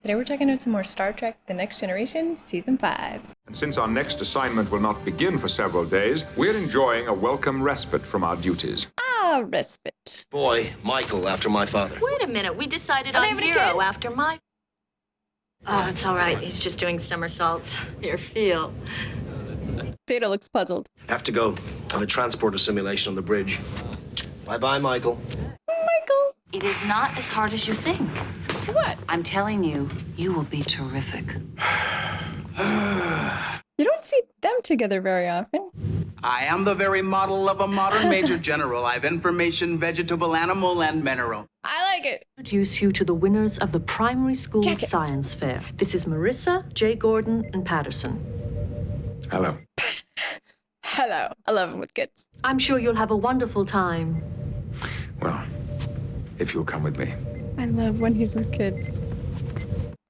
Today we're checking out some more Star Trek The Next Generation Season 5. And since our next assignment will not begin for several days, we're enjoying a welcome respite from our duties. Ah, respite. Boy, Michael after my father. Wait a minute, we decided Are they on having a Hero kid? after my... Oh, it's all right. He's just doing somersaults. Here, feel. Data looks puzzled. Have to go. Have a transporter simulation on the bridge. Bye-bye, Michael. Michael! It is not as hard as you think. What? I'm telling you, you will be terrific. You don't see them together very often. I am the very model of a modern major general. I've information, vegetable, animal, and mineral. I like it. Introduce you to the winners of the primary school Jacket. science fair. This is Marissa, Jay Gordon, and Patterson. Hello. Hello. I love him with kids. I'm sure you'll have a wonderful time. Well, if you'll come with me. I love when he's with kids.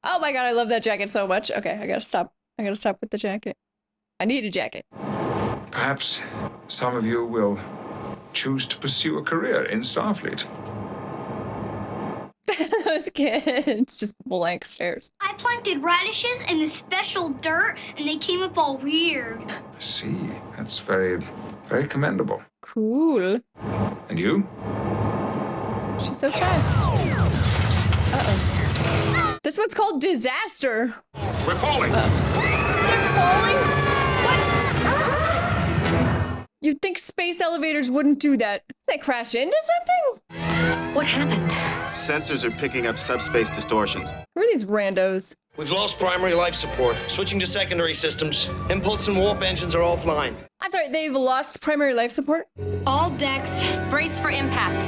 Oh my god, I love that jacket so much. Okay, I gotta stop. I gotta stop with the jacket. I need a jacket. Perhaps some of you will choose to pursue a career in Starfleet. Those kids. Just blank stares. I planted radishes in the special dirt, and they came up all weird. See, that's very, very commendable. Cool. And you? She's so shy. Uh-oh. This one's called Disaster. We're falling! They're falling? What? You'd think space elevators wouldn't do that. They crash into something? What happened? Sensors are picking up subspace distortions. Who are these randos? We've lost primary life support. Switching to secondary systems. Impulse and warp engines are offline. I'm sorry, they've lost primary life support? All decks. Brace for impact.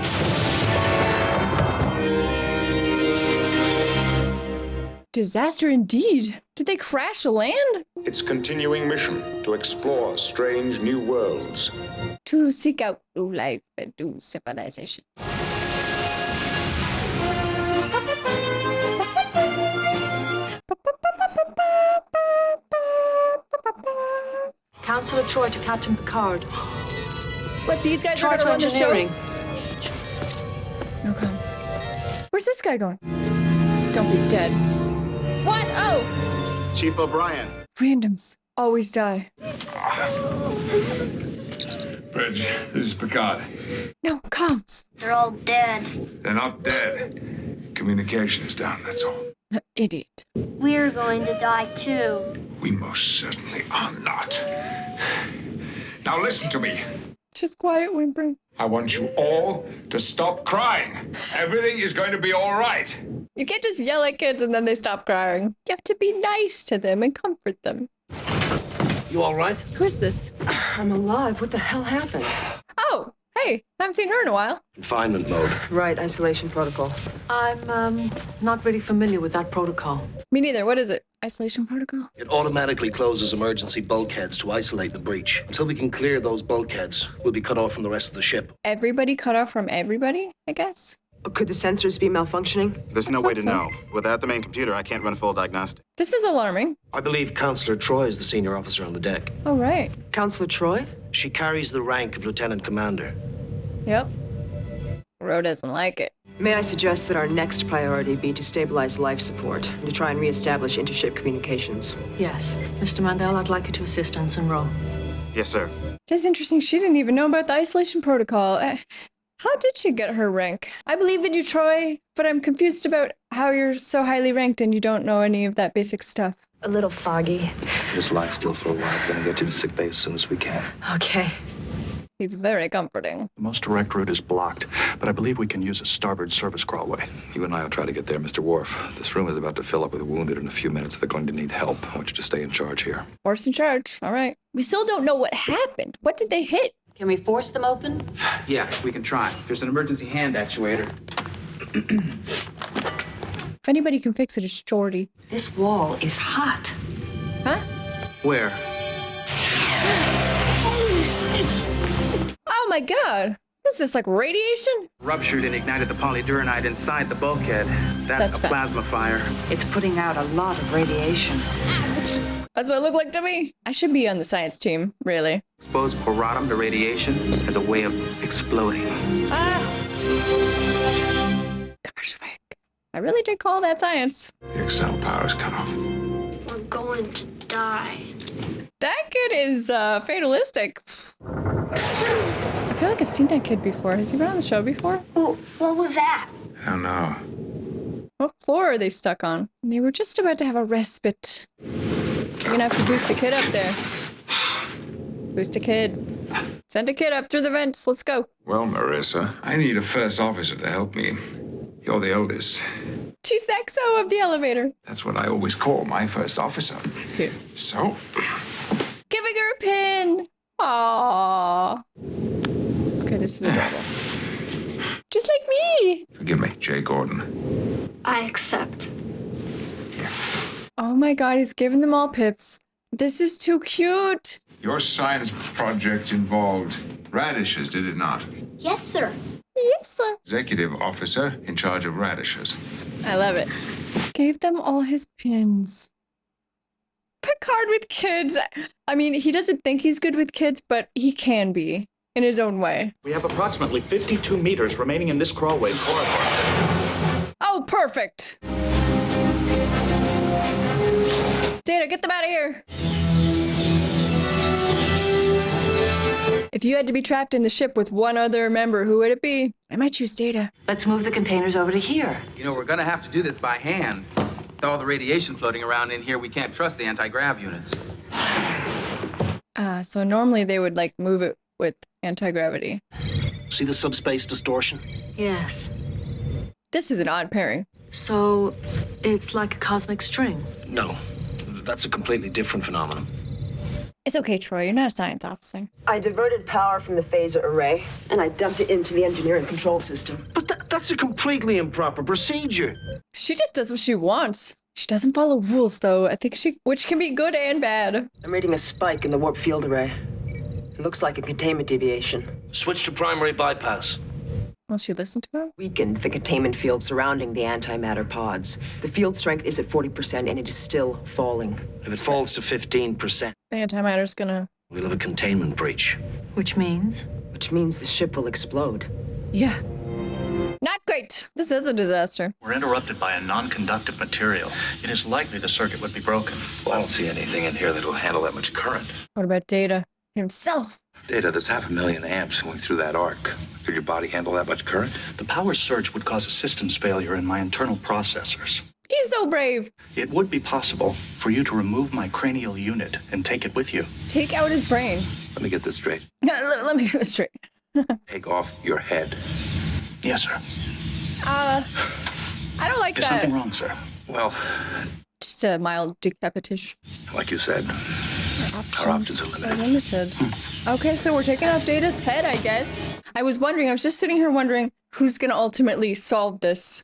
Disaster indeed. Did they crash land? Its continuing mission to explore strange new worlds. To seek out new life and new civilization. Counselor Troy to Captain Picard. What, these guys are Charge gonna for run the show? engineering. No comments. Where's this guy going? Don't be dead. What? Oh! Chief O'Brien. Randoms always die. Bridge, this is Picard. No, comms. They're all dead. They're not dead. Communication is down, that's all. Idiot. We're going to die too. We most certainly are not. Now listen to me. Just quiet whimpering. I want you all to stop crying. Everything is going to be all right. You can't just yell at kids and then they stop crying. You have to be nice to them and comfort them. You all right? Who is this? I'm alive. What the hell happened? Oh, hey, haven't seen her in a while. Confinement mode. Right, isolation protocol. I'm, not really familiar with that protocol. Me neither. What is it? Isolation protocol? It automatically closes emergency bulkheads to isolate the breach. Until we can clear those bulkheads, we'll be cut off from the rest of the ship. Everybody cut off from everybody, I guess? Could the sensors be malfunctioning? There's no Let's way to hope so. know. Without the main computer, I can't run a full diagnostic. This is alarming. I believe Counselor Troy is the senior officer on the deck. Oh, right. Counselor Troy? She carries the rank of lieutenant commander. Yep. Ro doesn't like it. May I suggest that our next priority be to stabilize life support and to try and reestablish intership communications? Yes. Mr. Mandel, I'd like you to assist Ensign Rowe. Yes, sir. Just interesting. She didn't even know about the isolation protocol. How did she get her rank? I believe in you, Troy, but I'm confused about how you're so highly ranked and you don't know any of that basic stuff. A little foggy. Just lie still for a while. Gonna get you to sick bay as soon as we can. Okay. He's very comforting. The most direct route is blocked, but I believe we can use a starboard service crawlway. You and I will try to get there, Mr. Worf. This room is about to fill up with wounded in a few minutes. They're going to need help. I want you to stay in charge here. Force in charge. All right. We still don't know what happened. What did they hit? Can we force them open? Yeah, we can try. There's an emergency hand actuator. If anybody can fix it, it's Jordy. This wall is hot. Huh? Where? Oh my god. What is this, like radiation? Ruptured and ignited the polyduranide inside the bulkhead. That's That's a bad. plasma fire. It's putting out a lot of radiation. That's what it looked like to me. I should be on the science team, really. Expose poratum to radiation as a way of exploding. Ah! Commercial break. I really did call that science. The external power is cut off. We're going to die. That kid is fatalistic. I feel like I've seen that kid before. Has he been on the show before? Oh, what was that? I don't know. What floor are they stuck on? They were just about to have a respite. You're gonna have to boost a kid up there. Boost a kid. Send a kid up through the vents. Let's go. Well, Marissa, I need a first officer to help me. You're the eldest. She's the XO of the elevator. That's what I always call my first officer. Here. So, Giving her a pin. Aww. Okay, this is adorable. Just like me. forgive me, Jay Gordon. I accept. Oh my god, he's giving them all pips. This is too cute. Your science project involved radishes, did it not? Yes, sir. Yes, sir. Executive officer in charge of radishes. I love it. Gave them all his pins. Picard with kids. I mean, he doesn't think he's good with kids, but he can be in his own way. We have approximately 52 meters remaining in this crawlway corridor. Oh, perfect. Data, get them out of here. If you had to be trapped in the ship with one other member, who would it be? I might choose Data. Let's move the containers over to here. You know, we're gonna have to do this by hand. With all the radiation floating around in here, we can't trust the anti-grav units. So normally they would, like, move it with anti-gravity. See the subspace distortion? Yes. This is an odd pairing. So it's like a cosmic string. No, that's a completely different phenomenon. It's okay, Troy. You're not a science officer. I diverted power from the phaser array, and I dumped it into the engineering control system. But that's a completely improper procedure. She just does what she wants. She doesn't follow rules, though. I think which can be good and bad. I'm reading a spike in the warp field array. It looks like a containment deviation. Switch to primary bypass. Will she listen to him? Weakened the containment field surrounding the antimatter pods. The field strength is at 40%, and it is still falling. If it falls to 15%, The antimatter's gonna... we'll have a containment breach. Which means? Which means the ship will explode. Yeah. Not great. This is a disaster. We're interrupted by a non-conductive material. It is likely the circuit would be broken. Well, I don't see anything in here that'll handle that much current. What about Data himself? Data, there's 500,000 amps going through that arc. Could your body handle that much current? The power surge would cause a systems failure in my internal processors. He's so brave. It would be possible for you to remove my cranial unit and take it with you. Take out his brain. Let me get this straight. Let me get this straight. Take off your head. Yes, sir. I don't like Is that. something wrong, sir? Well, Just a mild decapitation. like you said, our options are limited. Limited. Okay, so we're taking off Data's head, I guess. I was just sitting here wondering who's gonna ultimately solve this.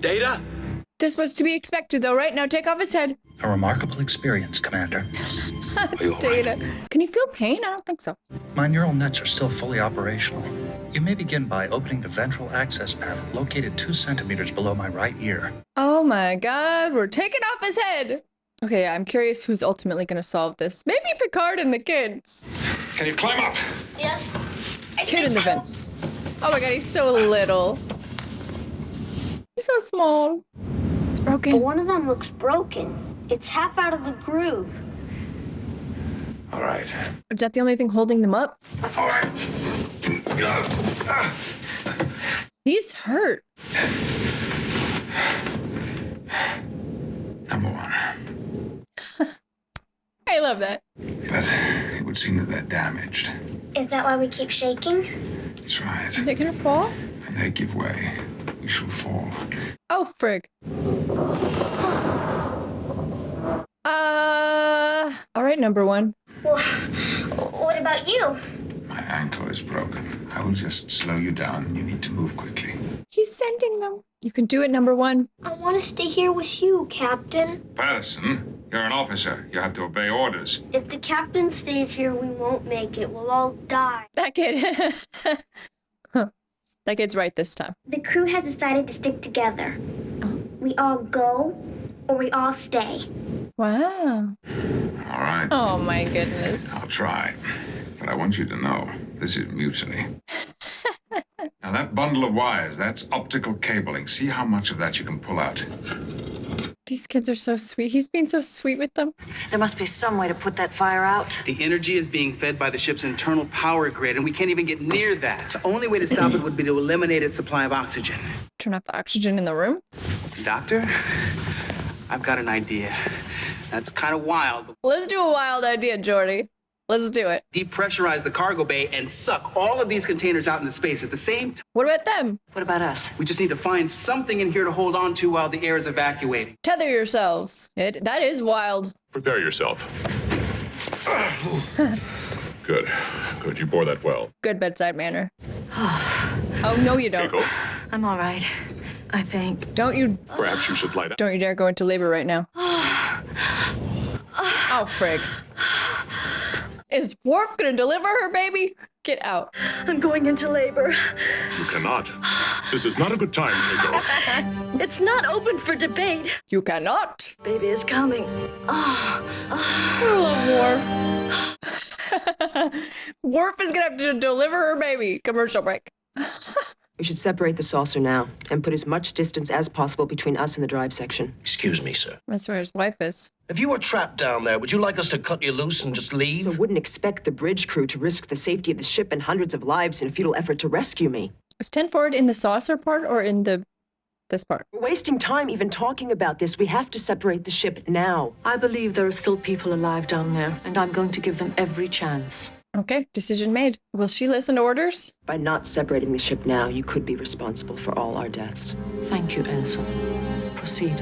Data? This was to be expected, though, right? Now take off his head. A remarkable experience, Commander. Are you all right? Data. Can you feel pain? I don't think so. My neural nets are still fully operational. You may begin by opening the ventral access panel located 2 centimeters below my right ear. Oh my god, we're taking off his head! Okay, I'm curious who's ultimately gonna solve this. Maybe Picard and the kids. Can you climb up? Yes. Kid in the vents. Oh my god, he's so little. He's so small. It's But broken. one of them looks broken. It's half out of the groove. All right. Is that the only thing holding them up? All right. He's hurt. Number one. I love that. But it would seem that they're damaged. Is that why we keep shaking? That's right. They're gonna fall? When they give way, we shall fall. Oh, frig. All right, number one. Well, what about you? My ankle is broken. I will just slow you down. You need to move quickly. He's sending them. You can do it, number one. I want to stay here with you, Captain. Patterson, you're an officer. You have to obey orders. If the captain stays here, we won't make it. We'll all die. That kid. That kid's right this time. The crew has decided to stick together. We all go, or we all stay. Wow. All right. Oh my goodness. I'll try. But I want you to know This is mutiny. Now, that bundle of wires, that's optical cabling. See how much of that you can pull out. These kids are so sweet. He's being so sweet with them. There must be some way to put that fire out. The energy is being fed by the ship's internal power grid, and we can't even get near that. The only way to stop it would be to eliminate its supply of oxygen. Turn off the oxygen in the room. Doctor, I've got an idea. That's kind of wild, but Let's do a wild idea, Jordy. Let's do it. depressurize the cargo bay and suck all of these containers out into space at the same time. What about them? What about us? We just need to find something in here to hold on to while the air is evacuating. Tether yourselves. That is wild. Prepare yourself. Good. Good. You bore that well. Good bedside manner. Oh, no, you don't. Keiko, I'm all right, I think. Don't you perhaps you should lie down. Don't you dare go into labor right now. Oh, frig. Is Worf gonna deliver her baby? Get out. I'm going into labor. You cannot. This is not a good time, Keiko. It's not open for debate. You cannot. Baby is coming. I love Worf. Worf is gonna have to deliver her baby. Commercial break. We should separate the saucer now and put as much distance as possible between us and the drive section. Excuse me, sir. That's where his wife is. If you were trapped down there, would you like us to cut you loose and just leave? So wouldn't expect the bridge crew to risk the safety of the ship and hundreds of lives in a futile effort to rescue me. Is 10 forward in the saucer part or in this part? We're wasting time even talking about this. We have to separate the ship now. I believe there are still people alive down there, and I'm going to give them every chance. Okay, decision made. Will she listen to orders? By not separating the ship now, you could be responsible for all our deaths. Thank you, Ensign. Proceed.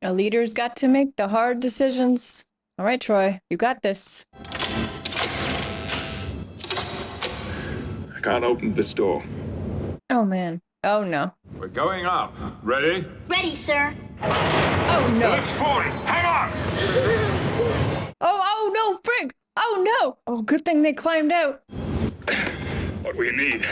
A leader's got to make the hard decisions. All right, Troy, you got this. I can't open this door. Oh, man. Oh, no. We're going up. Ready? Ready, sir. Oh, no. Lift 40. Hang on! Oh, no, frig! Oh, no! Oh, good thing they climbed out. What we need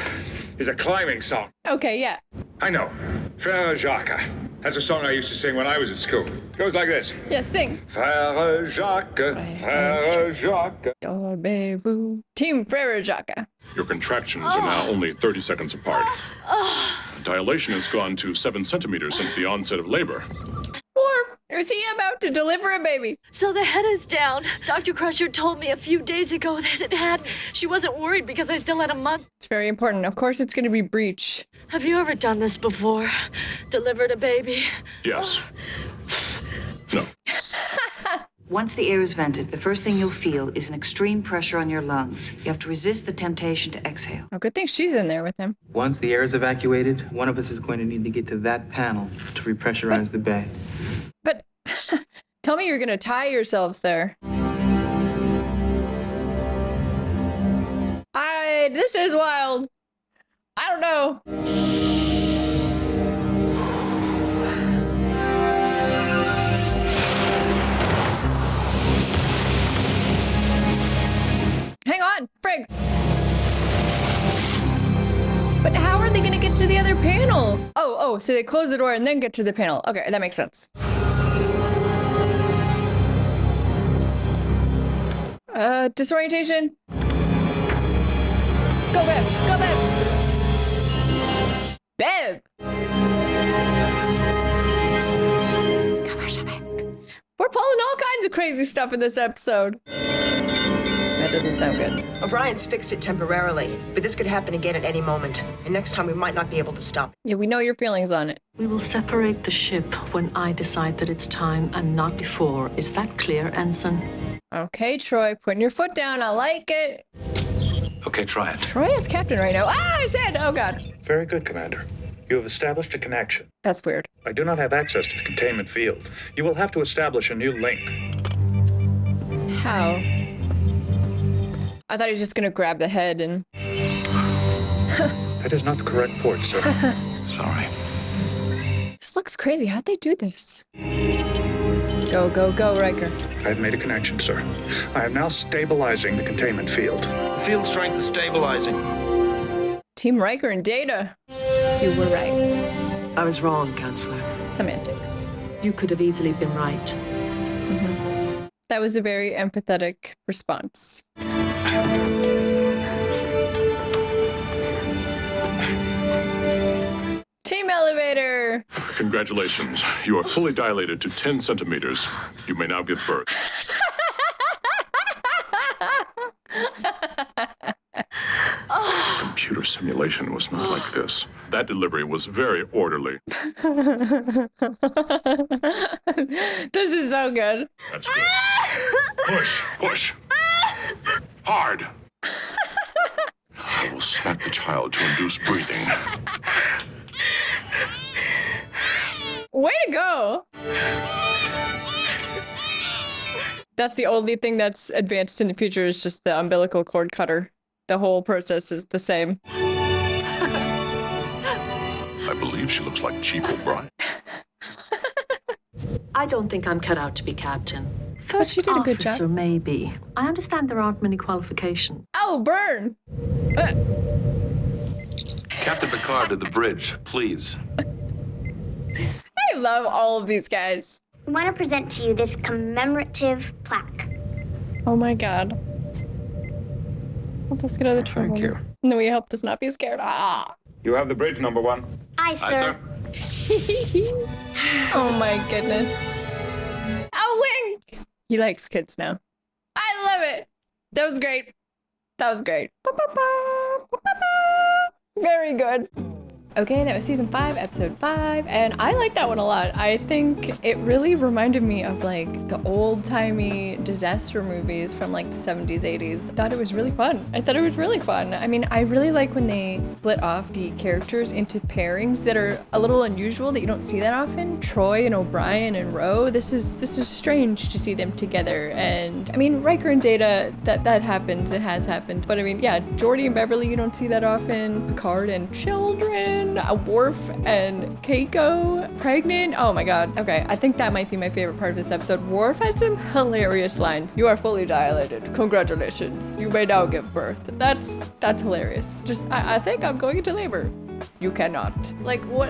is a climbing song. Okay, yeah. I know. Frère Jacques. That's a song I used to sing when I was at school. Goes like this. Yeah, sing. Frère Jacques, Frère Jacques. Dormez-vous. Team Frère Jacques. Your contractions are now only 30 seconds apart. Dilation has gone to 7 centimeters since the onset of labor. Worf, is he about to deliver a baby? So the head is down. Dr. Crusher told me a few days ago that it had. She wasn't worried because I still had a month. It's very important. Of course, it's going to be breach. Have you ever done this before? Delivered a baby? Yes. No. Once the air is vented, the first thing you'll feel is an extreme pressure on your lungs. You have to resist the temptation to exhale. Oh, good thing she's in there with him. Once the air is evacuated, one of us is going to need to get to that panel to repressurize the bay. But tell me you're going to tie yourselves there. This is wild. I don't know. Hang on, frig. But how are they gonna get to the other panel? Oh, so they close the door and then get to the panel. Okay, that makes sense. Disorientation. Go, Bev! Go, Bev! Bev! Commercial break. We're pulling all kinds of crazy stuff in this episode. That doesn't sound good. O'Brien's fixed it temporarily, but this could happen again at any moment. And next time we might not be able to stop. Yeah, we know your feelings on it. We will separate the ship when I decide that it's time and not before. Is that clear, Ensign? Okay, Troy, putting your foot down. I like it. Okay, try it. Troy is captain right now. Ah, his head! Oh, God. Very good, Commander. You have established a connection. That's weird. I do not have access to the containment field. You will have to establish a new link. How? I thought he was just gonna grab the head and... That is not the correct port, sir. Sorry. This looks crazy. How'd they do this? Go, go, go, Riker. I've made a connection, sir. I am now stabilizing the containment field. The field strength is stabilizing. Team Riker and Data. You were right. I was wrong, Counselor. Semantics. You could have easily been right. Mm-hmm. That was a very empathetic response. here. Congratulations. You are fully dilated to 10 centimeters. You may now give birth. Computer simulation was not like this. That delivery was very orderly. This is so good. That's good. Push, push. Hard. I will smack the child to induce breathing. Way to go! That's the only thing that's advanced in the future is just the umbilical cord cutter. The whole process is the same. I believe she looks like Chief O'Brien. I don't think I'm cut out to be captain. But she did a good Officer, job. maybe. I understand there aren't many qualifications. Oh, burn! Captain Picard to the bridge, please. I love all of these guys. We want to present to you this commemorative plaque. Oh my god. Help us get out of the trouble. Thank you. No, he helped us not be scared. Ah. You have the bridge, number one. Aye, sir. Oh my goodness. A wink! He likes kids now. I love it. That was great. That was great. Very good. Okay, that was season 5, episode 5, and I like that one a lot. I think it really reminded me of like the old-timey disaster movies from like the 70s, 80s. I thought it was really fun. I mean, I really like when they split off the characters into pairings that are a little unusual that you don't see that often. Troy and O'Brien and Ro, this is strange to see them together. And I mean, Riker and Data, that happens, it has happened. But I mean, yeah, Geordi and Beverly, you don't see that often. Picard and children. A Worf and Keiko pregnant. Oh my god. Okay, I think that might be my favorite part of this episode. Worf had some hilarious lines. You are fully dilated. Congratulations. You may now give birth. That's hilarious. Just I think I'm going into labor. You cannot. Like what?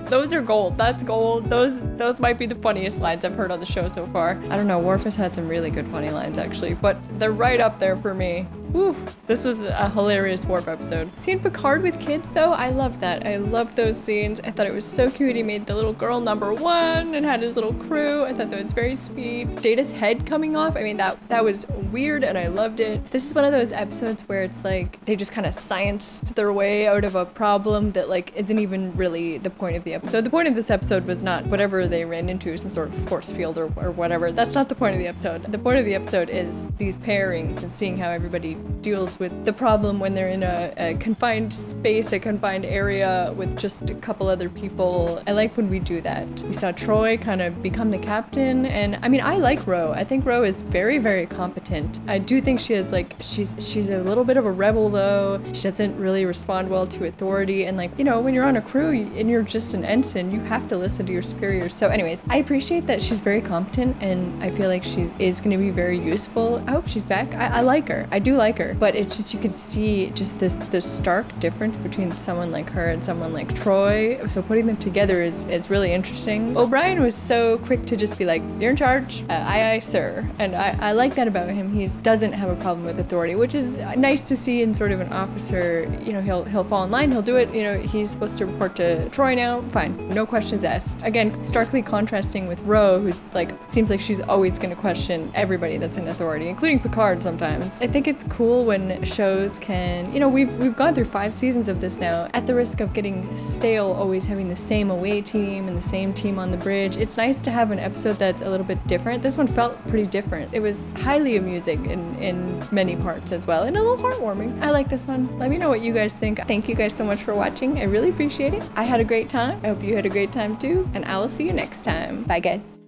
Those are gold. That's gold. Those might be the funniest lines I've heard on the show so far. I don't know. Worf has had some really good funny lines actually, but they're right up there for me. Woo, this was a hilarious Worf episode. Seeing Picard with kids though, I loved that. I loved those scenes. I thought it was so cute. He made the little girl number 1 and had his little crew. I thought that was very sweet. Data's head coming off, I mean, that was weird and I loved it. This is one of those episodes where it's like they just kind of scienced their way out of a problem that like isn't even really the point of the episode. The point of this episode was not whatever they ran into, some sort of force field or whatever. That's not the point of the episode. The point of the episode is these pairings and seeing how everybody deals with the problem when they're in a confined space, a confined area with just a couple other people. I like when we do that. We saw Troy kind of become the captain, and I mean, I like Ro. I think Ro is very, very competent. I do think she is like, she's a little bit of a rebel though. She doesn't really respond well to authority, and like, you know, when you're on a crew and you're just an ensign, you have to listen to your superiors. So anyways, I appreciate that she's very competent, and I feel like she is going to be very useful. I hope she's back. I like her. I do like her. But it's just, you can see just this stark difference between someone like her and someone like Troy. So putting them together is really interesting. O'Brien was so quick to just be like, you're in charge. Aye, aye, sir. And I like that about him. He doesn't have a problem with authority, which is nice to see in sort of an officer. You know, he'll fall in line, he'll do it. You know, he's supposed to report to Troy now. Fine. No questions asked. Again, starkly contrasting with Ro, who's like, seems like she's always going to question everybody that's in authority, including Picard sometimes. I think it's cool when shows can, you know, we've gone through 5 seasons of this now, at the risk of getting stale, always having the same away team and the same team on the bridge. It's nice to have an episode that's a little bit different. This one felt pretty different. It was highly amusing in many parts as well, and a little heartwarming. I like this one. Let me know what you guys think. Thank you guys so much for watching. I really appreciate it. I had a great time. I hope you had a great time too, and I will see you next time. Bye guys.